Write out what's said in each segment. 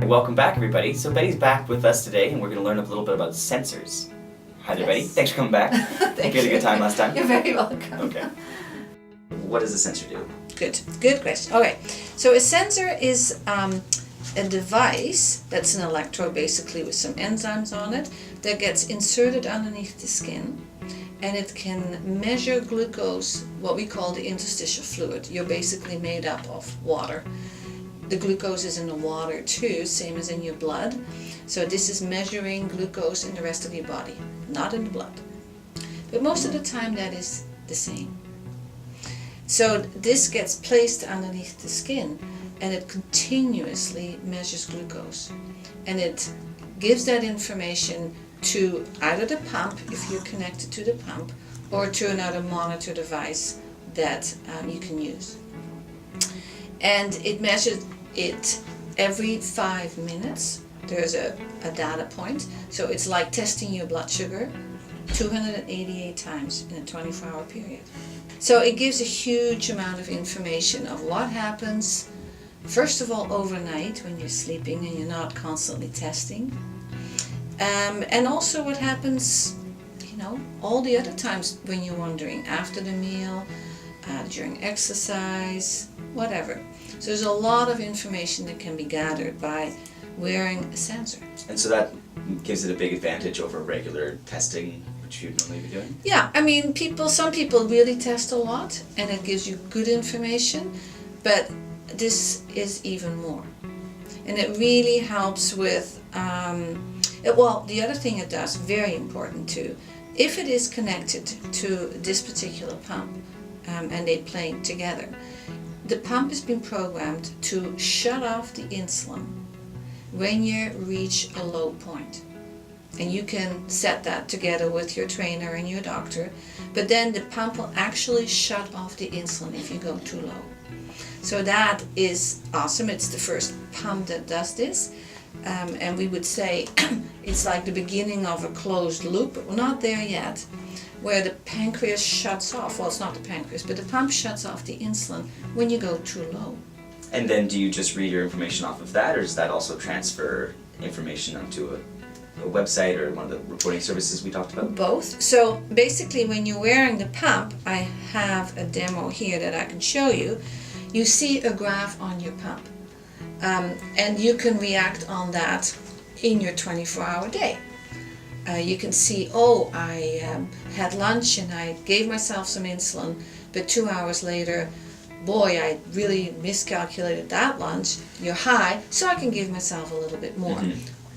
Welcome back, everybody. So Betty's back with us today, and we're going to learn a little bit about sensors. Hi there, Betty. Thanks for coming back. Thank you had a good time last time? You're very welcome. Okay. What does a sensor do? Good question. Okay, so a sensor is a device that's an electrode basically with some enzymes on it that gets inserted underneath the skin, and it can measure glucose, what we call the interstitial fluid. You're basically made up of water. The glucose is in the water too, same as in your blood. So this is measuring glucose in the rest of your body, not in the blood. But most of the time that is the same. So this gets placed underneath the skin and it continuously measures glucose. And it gives that information to either the pump, if you're connected to the pump, or to another monitor device that you can use. And it measures it every 5 minutes. There's a data point. So it's like testing your blood sugar 288 times in a 24-hour period. So it gives a huge amount of information of what happens, first of all, overnight when you're sleeping and you're not constantly testing. And also what happens, all the other times when you're wandering, after the meal, during exercise, whatever. So there's a lot of information that can be gathered by wearing a sensor. And so that gives it a big advantage over regular testing, which you'd normally be doing? Yeah, I mean, some people really test a lot, and it gives you good information, but this is even more. And it really helps with, the other thing it does, very important too, if it is connected to this particular pump, and they play together, the pump has been programmed to shut off the insulin when you reach a low point. And you can set that together with your trainer and your doctor, but then the pump will actually shut off the insulin if you go too low. So that is awesome. It's the first pump that does this. And we would say it's like the beginning of a closed loop, but we're not there yet, where the pancreas shuts off. Well, it's not the pancreas, but the pump shuts off the insulin when you go too low. And then do you just read your information off of that, or does that also transfer information onto a website or one of the reporting services we talked about? Both. So basically when you're wearing the pump, I have a demo here that I can show you. You see a graph on your pump. And you can react on that in your 24-hour day. You can see, I had lunch and I gave myself some insulin, but 2 hours later, boy, I really miscalculated that lunch. You're high, so I can give myself a little bit more.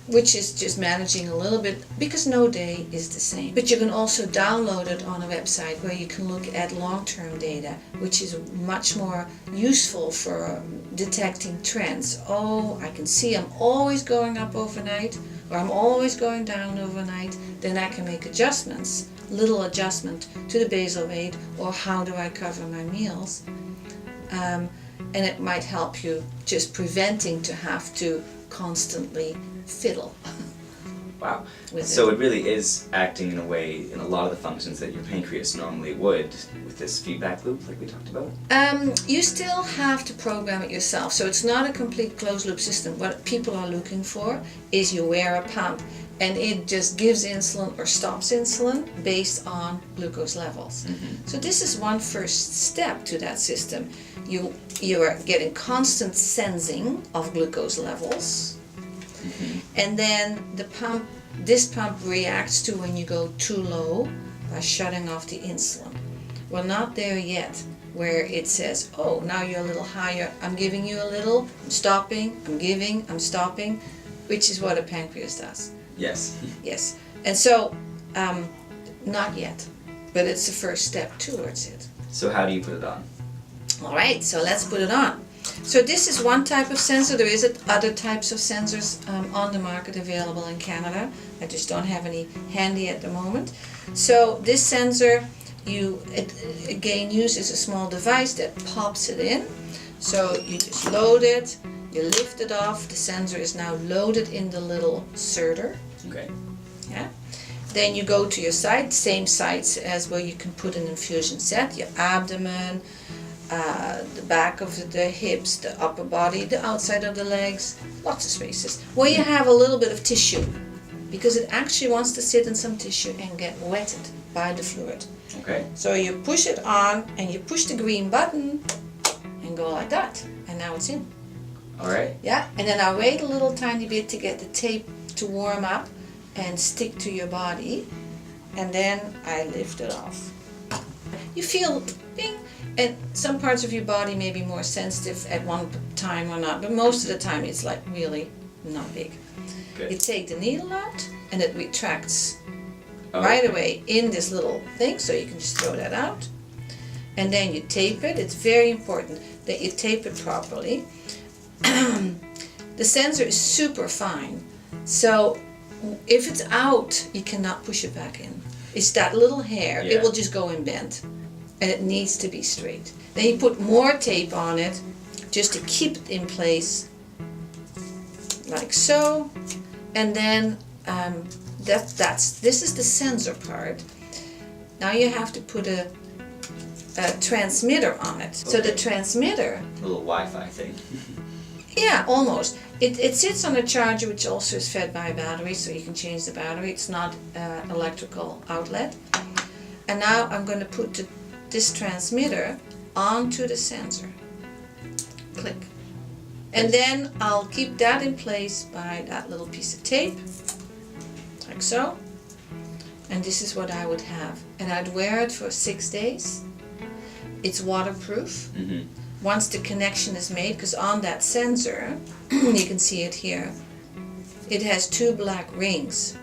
Which is just managing a little bit, because no day is the same. But you can also download it on a website where you can look at long-term data, which is much more useful for detecting trends. I can see I'm always going up overnight, or I'm always going down overnight. Then I can make adjustments, little adjustment to the basal rate, or how do I cover my meals. And it might help you just preventing to have to constantly fiddle. Wow. So it really is acting in a way in a lot of the functions that your pancreas normally would with this feedback loop like we talked about? You still have to program it yourself. So it's not a complete closed loop system. What people are looking for is you wear a pump and it just gives insulin or stops insulin based on glucose levels. So this is one first step to that system. You are getting constant sensing of glucose levels. And then this pump reacts to when you go too low by shutting off the insulin. We're not there yet where it says, now you're a little higher, I'm giving you a little, I'm stopping, I'm giving, I'm stopping, which is what a pancreas does. Yes. Yes. And so, not yet, but it's the first step towards it. So how do you put it on? All right, so let's put it on. So this is one type of sensor. There is other types of sensors on the market available in Canada. I just don't have any handy at the moment. So this sensor, it again uses a small device that pops it in. So you just load it, you lift it off. The sensor is now loaded in the little inserter. Okay. Yeah. Then you go to your site, same sites as where you can put an infusion set, your abdomen, the back of the hips, the upper body, the outside of the legs, lots of spaces. Where you have a little bit of tissue, because it actually wants to sit in some tissue and get wetted by the fluid. Okay. So you push it on and you push the green button and go like that, and now it's in. All right. Yeah, and then I wait a little tiny bit to get the tape to warm up and stick to your body, and then I lift it off. You feel bing, and some parts of your body may be more sensitive at one time or not, but most of the time it's like really not big. Good. You take the needle out and it retracts Oh, right okay. away in this little thing, so you can just throw that out. And then you tape it. It's very important that you tape it properly. The sensor is super fine, so if it's out, you cannot push it back in. It's that little hair, Yeah. it will just go in bend, and it needs to be straight. Then you put more tape on it just to keep it in place, like so, and then this is the sensor part. Now you have to put a transmitter on it. So the Okay. transmitter, A little Wi-Fi thing. yeah, almost. It sits on a charger which also is fed by a battery, so you can change the battery. It's not an electrical outlet. And now I'm going to put this transmitter onto the sensor. Click. And then I'll keep that in place by that little piece of tape, like so. And this is what I would have. And I'd wear it for 6 days. It's waterproof. Mm-hmm. Once the connection is made, because on that sensor, you can see it here, it has 2 black rings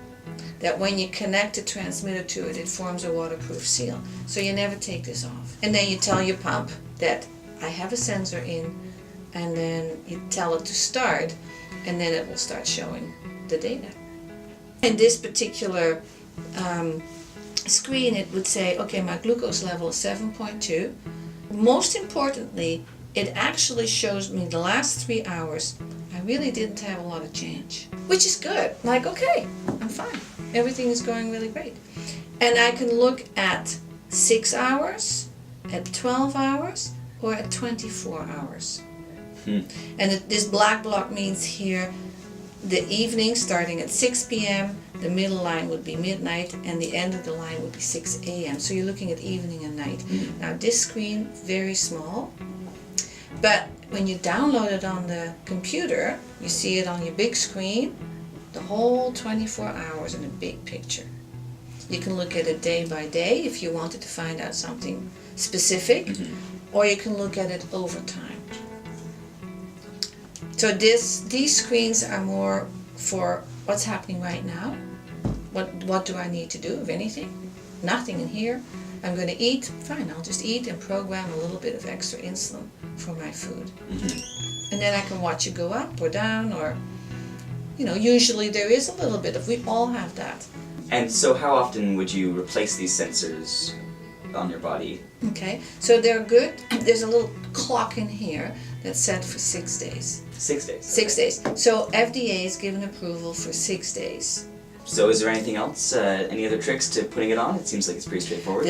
that when you connect the transmitter to it, it forms a waterproof seal. So you never take this off. And then you tell your pump that I have a sensor in, and then you tell it to start, and then it will start showing the data. In this particular screen, it would say, okay, my glucose level is 7.2. Most importantly, it actually shows me the last 3 hours. I really didn't have a lot of change, which is good. Like, okay, I'm fine. Everything is going really great. And I can look at 6 hours, at 12 hours, or at 24 hours. And this black block means here the evening starting at 6 p.m., the middle line would be midnight, and the end of the line would be 6 a.m. So you're looking at evening and night. Now this screen, very small, but when you download it on the computer, you see it on your big screen, the whole 24 hours in a big picture. You can look at it day by day if you wanted to find out something specific, or you can look at it over time. So these screens are more for what's happening right now. What do I need to do, if anything? Nothing in here. I'm going to eat, fine, I'll just eat and program a little bit of extra insulin for my food. And then I can watch it go up or down, or, usually there is a little bit of, we all have that. And so how often would you replace these sensors on your body? Okay, so they're good. There's a little clock in here that's set for 6 days. 6 days. 6 days. So FDA has given approval for 6 days. So is there anything else, any other tricks to putting it on? It seems like it's pretty straightforward.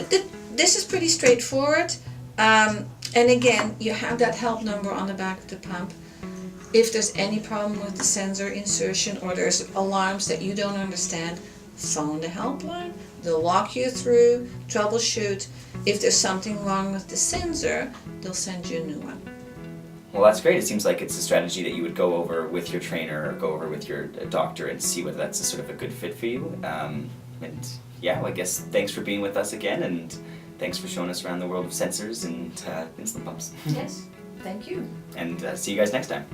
This is pretty straightforward. And again, you have that help number on the back of the pump. If there's any problem with the sensor insertion, or there's alarms that you don't understand, phone the helpline. They'll walk you through, troubleshoot. If there's something wrong with the sensor, they'll send you a new one. Well, that's great. It seems like it's a strategy that you would go over with your trainer or go over with your doctor and see whether that's a sort of a good fit for you. And yeah, well, I guess thanks for being with us again, and thanks for showing us around the world of sensors and insulin pumps. Yes, thank you. And see you guys next time.